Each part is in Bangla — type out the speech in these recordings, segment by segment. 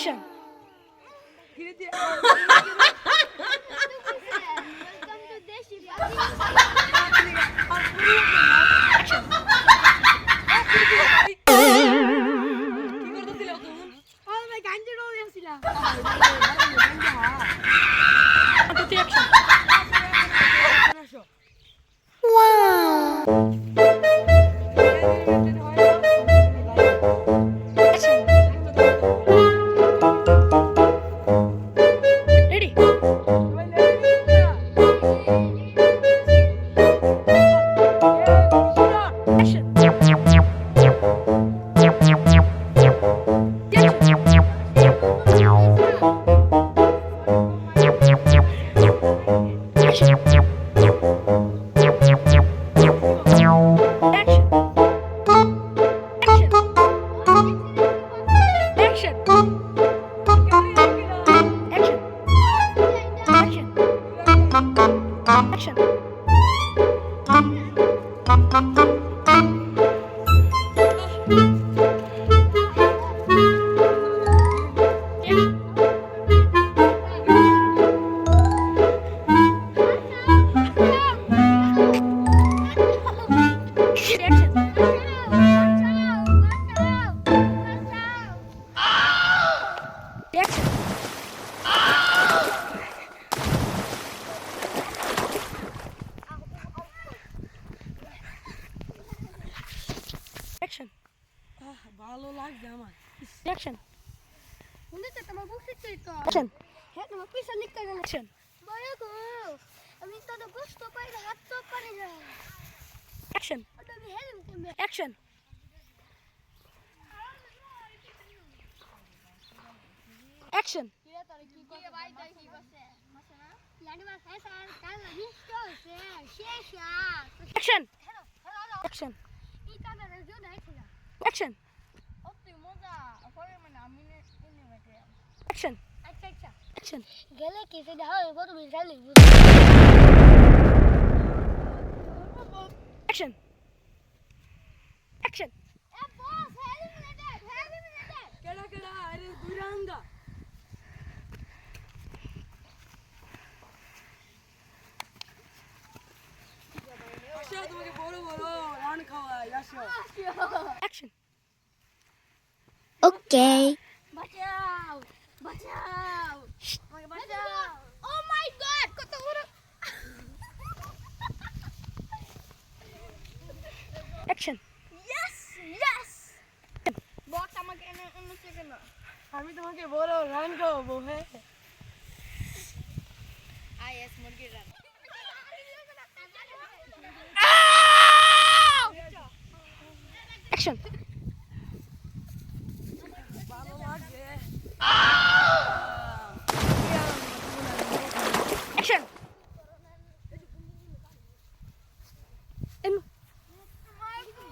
Action. Action. ভালো লাগছে আমার। Action. শুনেছো তোমার বুঝতেই তো Action. হ্যাঁ তোমার পয়সা লিখতে গেল Action. বড় গো আমি তো বুঝতে পারি না হাত তো পারি না Action. আমি হেলম তুমি Action. Action. কিরে তোর কি করে ভাই তাই কি করছে মাসে না লাডি মাস এসা কাল মিষ্ট হইছে শেষা Action. Hello Action. এই কানা রেজো দেখছিস Action. ও তুই মজা পরে মানে আমি নে মেটে Action. আচ্ছা আচ্ছা Action. গেলে কি সেটা হয় কত বিশাল Action. Action. এ বস হেলম লেটে কেডা কেডা আরে দুরাঙ্গা। আসো তোমাকে বড় বড় রান খাওয়াই আসো। Action. Okay. বাঁচাও বাঁচাও আমাকে বাঁচাও ও মাই গড কত বড় Action. ইয়েস ইয়েস বস আমাকে এনে এনে সেকেন্ড আমি তোমাকে বড় রান খাওয়াবো হ্যাঁ। আইএস মুরগির রান Action. ভালো লাগছে। Action. And মাগো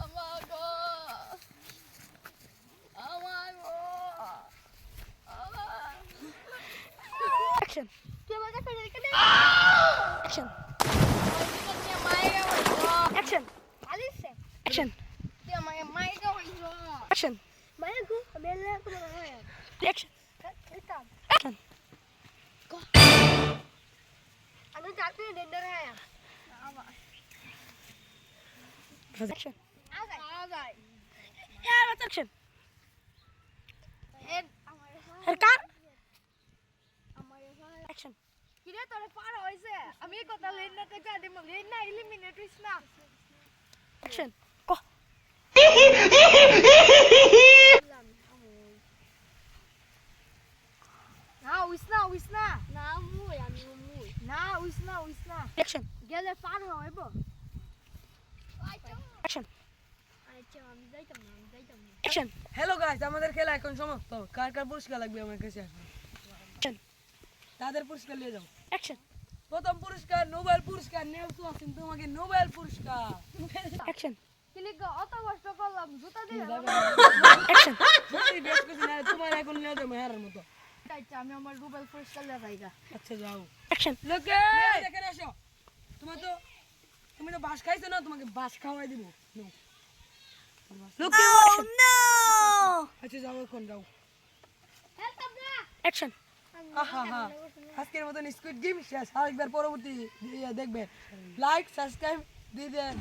মাগো ও মাগো মাগো action. তুই আমাকে ফেলে রেখে দে Action. তুই মায়ের হইছো Action. আলিসে Action. তুই আমাকে মায়ের হইছো Action. মায়ের গো আমি এলে কোনো হয় Action. এটা Action. আমি যাতে ডেন্ডার হয় আমার Action. আগাই Yeah, what's action? এর আমার Her car. আমার Action. কিরে তোরে পার হইছে আমি এই কথা লেন না থেকে আদিম লেন না এলিমিনেট হইছ না Action. Go. না উইস না না মুই আমি মুই না উইস না Action. গেলে পার হইব Action. আচ্ছা আমি যাইতাম না Action. হ্যালো গাইস, আমাদের খেলা এখন সমাপ্ত। কার কার পুরস্কার লাগবে আমার কাছে আসুন। Action. তাদের পুরস্কার নিয়ে যাও। Action. প্রথম পুরস্কার নোবেল পুরস্কার নেওতো আছেন তোমাকে নোবেল পুরস্কার। Action. ক্লিক অত কষ্ট করলাম জুতা দিয়ে Action. সত্যি বেশ কিছু না, তোমার এখন নিয়ে যাবো হেরার মতো। আচ্ছা আমি আমার রুবেল পুরস্কার লে যাইগা আচ্ছা যাও। Action. লোকে এখানে আসো। তুমি তো বাস খাইছো না, তোমাকে বাস খাওয়াই দিব। নাও। লুকিয়ে আচ্ছা যাও এখন যাও হেল্প আপনা অ্যাকশন আহা হা আজকের মতন স্কুইড গেম শেষ আরেকবার পরবর্তী দেখবে লাইক সাবস্ক্রাইব দিয়ে দেন